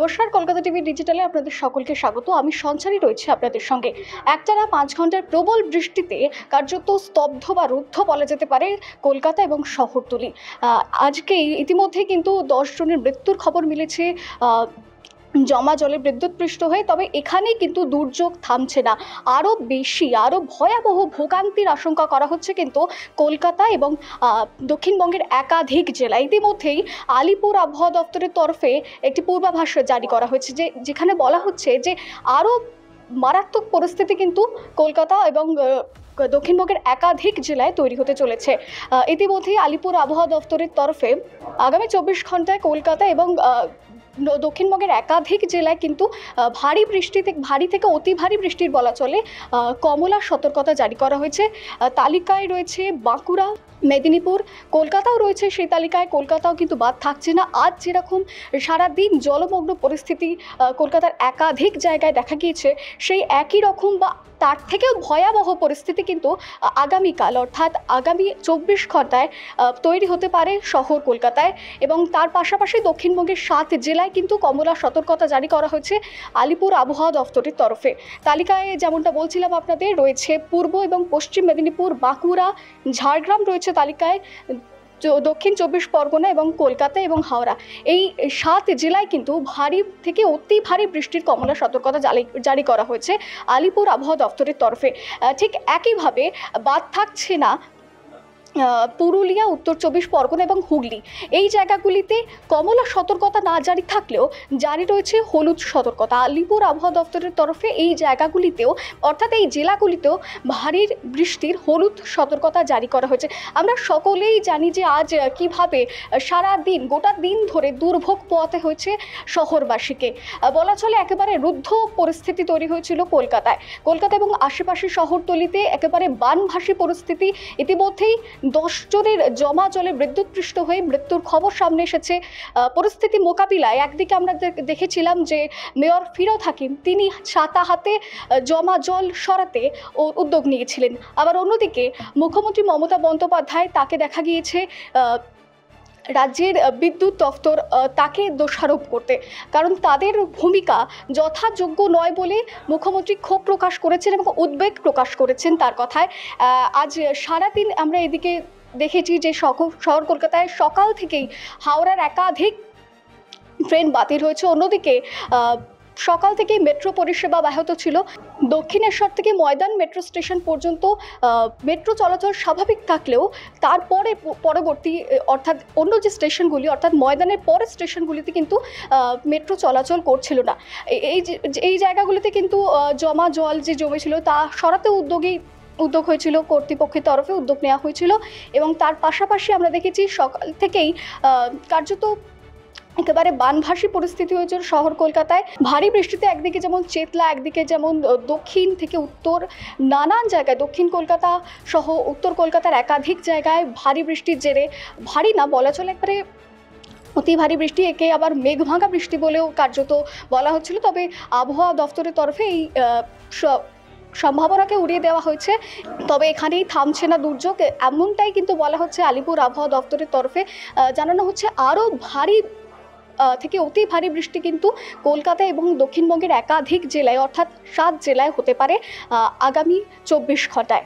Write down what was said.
নমস্কার, কলকাতা টিভি ডিজিটালে আপনাদের সকলকে স্বাগত। আমি সঞ্চারী রয়েছি আপনাদের সঙ্গে। একটানা 5 ঘন্টার প্রবল বৃষ্টিতে কার্যত স্তব্ধ বা রুদ্ধ বলা যেতে পারে কলকাতা এবং শহরতলি। আজকে ইতিমধ্যে কিন্তু 10 জনের মৃত্যুর খবর মিলেছে জমা জলে বিদ্যুৎপৃষ্ট হয়ে। তবে এখানেই কিন্তু দুর্যোগ থামছে না, আরও বেশি আরও ভয়াবহ ভোগান্তির আশঙ্কা করা হচ্ছে কিন্তু কলকাতা এবং দক্ষিণবঙ্গের একাধিক জেলা। ইতিমধ্যেই আলিপুর আবহাওয়া দপ্তরের তরফে একটি পূর্বাভাস জারি করা হয়েছে, যেখানে বলা হচ্ছে যে আরও মারাত্মক পরিস্থিতি কিন্তু কলকাতা এবং দক্ষিণবঙ্গের একাধিক জেলায় তৈরি হতে চলেছে। ইতিমধ্যেই আলিপুর আবহাওয়া দপ্তরের তরফে আগামী 24 ঘন্টায় কলকাতা এবং দক্ষিণবঙ্গের একাধিক জেলায় কিন্তু ভারী থেকে অতি ভারী বৃষ্টির বলা চলে কমলা সতর্কতা জারি করা হয়েছে। তালিকায় রয়েছে বাঁকুড়া, মেদিনীপুর, কলকাতাও রয়েছে সেই তালিকায়। কলকাতাও কিন্তু বাদ থাকছে না। আজ যেরকম সারাদিন জলমগ্ন পরিস্থিতি কলকাতার একাধিক জায়গায় দেখা গিয়েছে, সেই একই রকম বা তার থেকেও ভয়াবহ পরিস্থিতি কিন্তু আগামীকাল অর্থাৎ আগামী 24 ঘন্টায় তৈরি হতে পারে শহর কলকাতায়। এবং তার পাশাপাশি দক্ষিণবঙ্গের 7 জেলায় কিন্তু কমলা সতর্কতা জারি করা হয়েছে আলিপুর আবহাওয়া দফতরের তরফে। তালিকায় যেমনটা বলছিলাম আপনাদের, রয়েছে পূর্ব এবং পশ্চিম মেদিনীপুর, বাঁকুড়া, ঝাড়গ্রাম রয়েছে তালিকায়, দক্ষিণ 24 পরগনা এবং কলকাতা এবং হাওড়া। এই 7 জেলায় কিন্তু ভারী থেকে অতি ভারী বৃষ্টির কমলা সতর্কতা জারি করা হয়েছে আলিপুর আবহাওয়া দপ্তরের তরফে। ঠিক একইভাবে বাদ থাকছে না পুরুলিয়া, উত্তর 24 পরগনা এবং হুগলি। এই জায়গাগুলিতে কমলা সতর্কতা না জারি থাকলেও জারি রয়েছে হলুদ সতর্কতা আলিপুর আবহাওয়া দপ্তরের তরফে। এই জায়গাগুলিতেও অর্থাৎ এই জেলাগুলিতেও ভারী বৃষ্টির হলুদ সতর্কতা জারি করা হয়েছে। আমরা সকলেই জানি যে আজ কিভাবে গোটা দিন ধরে দুর্ভোগ পোহাতে হয়েছে শহরবাসীকে। বলা চলে একেবারে রুদ্ধ পরিস্থিতি তৈরি হয়েছিল কলকাতা এবং আশেপাশের শহরতলিতে একেবারে বানভাসী পরিস্থিতি। ইতিমধ্যেই 10 জনের জমা জলে বিদ্যুৎপৃষ্ট হয়ে মৃত্যুর খবর সামনে এসেছে। পরিস্থিতি মোকাবিলায় একদিকে আমরা দেখেছিলাম যে মেয়র ফিরোজ হাকিম তিনি ছাতা হাতে জমা জল সরাতে উদ্যোগ নিয়েছিলেন। আবার অন্যদিকে মুখ্যমন্ত্রী মমতা বন্দ্যোপাধ্যায়, তাকে দেখা গিয়েছে রাজ্যের বিদ্যুৎ দফতর তাকে দোষারোপ করতে, কারণ তাদের ভূমিকা যথাযোগ্য নয় বলে মুখ্যমন্ত্রী ক্ষোভ প্রকাশ করেছেন এবং উদ্বেগ প্রকাশ করেছেন তার কথায়। আজ সারাদিন আমরা এদিকে দেখেছি যে শহর কলকাতায় সকাল থেকেই হাওড়ার একাধিক ট্রেন বাতিল হয়েছে। অন্যদিকে সকাল থেকেই মেট্রো পরিষেবা ব্যাহত ছিল। দক্ষিণেশ্বর থেকে ময়দান মেট্রো স্টেশন পর্যন্ত মেট্রো চলাচল স্বাভাবিক থাকলেও তারপরে পরবর্তী অর্থাৎ অন্য যে স্টেশনগুলি অর্থাৎ ময়দানের পরের স্টেশনগুলিতে কিন্তু মেট্রো চলাচল করছিল না। এই জায়গাগুলিতে কিন্তু জমা জল যে জমেছিল তা সরাতে উদ্যোগ হয়েছিল, কর্তৃপক্ষের তরফে উদ্যোগ নেওয়া হয়েছিল। এবং তার পাশাপাশি আমরা দেখেছি সকাল থেকেই কার্যত একেবারে বানভাসী পরিস্থিতি হয়েছিল শহর কলকাতায়। ভারী বৃষ্টিতে একদিকে যেমন চেতলা, একদিকে যেমন দক্ষিণ থেকে উত্তর নানান জায়গায়, দক্ষিণ কলকাতা সহ উত্তর কলকাতার একাধিক জায়গায় ভারী বৃষ্টির জেরে, ভারী না বলা চলে একবারে অতি ভারী বৃষ্টি, একে আবার মেঘভাঙা বৃষ্টি বলেও কার্যত বলা হচ্ছিল। তবে আবহাওয়া দফতরের তরফে এই সম্ভাবনাকে উড়িয়ে দেওয়া হয়েছে। তবে এখানেই থামছে না দুর্যোগ, এমনটাই কিন্তু বলা হচ্ছে আলিপুর আবহাওয়া দফতরের তরফে। জানানো হচ্ছে আরও ভারী থেকে অতি ভারী বৃষ্টি কিন্তু কলকাতা এবং দক্ষিণবঙ্গের একাধিক জেলায় অর্থাৎ 7 জেলায় হতে পারে আগামী 24 ঘন্টায়।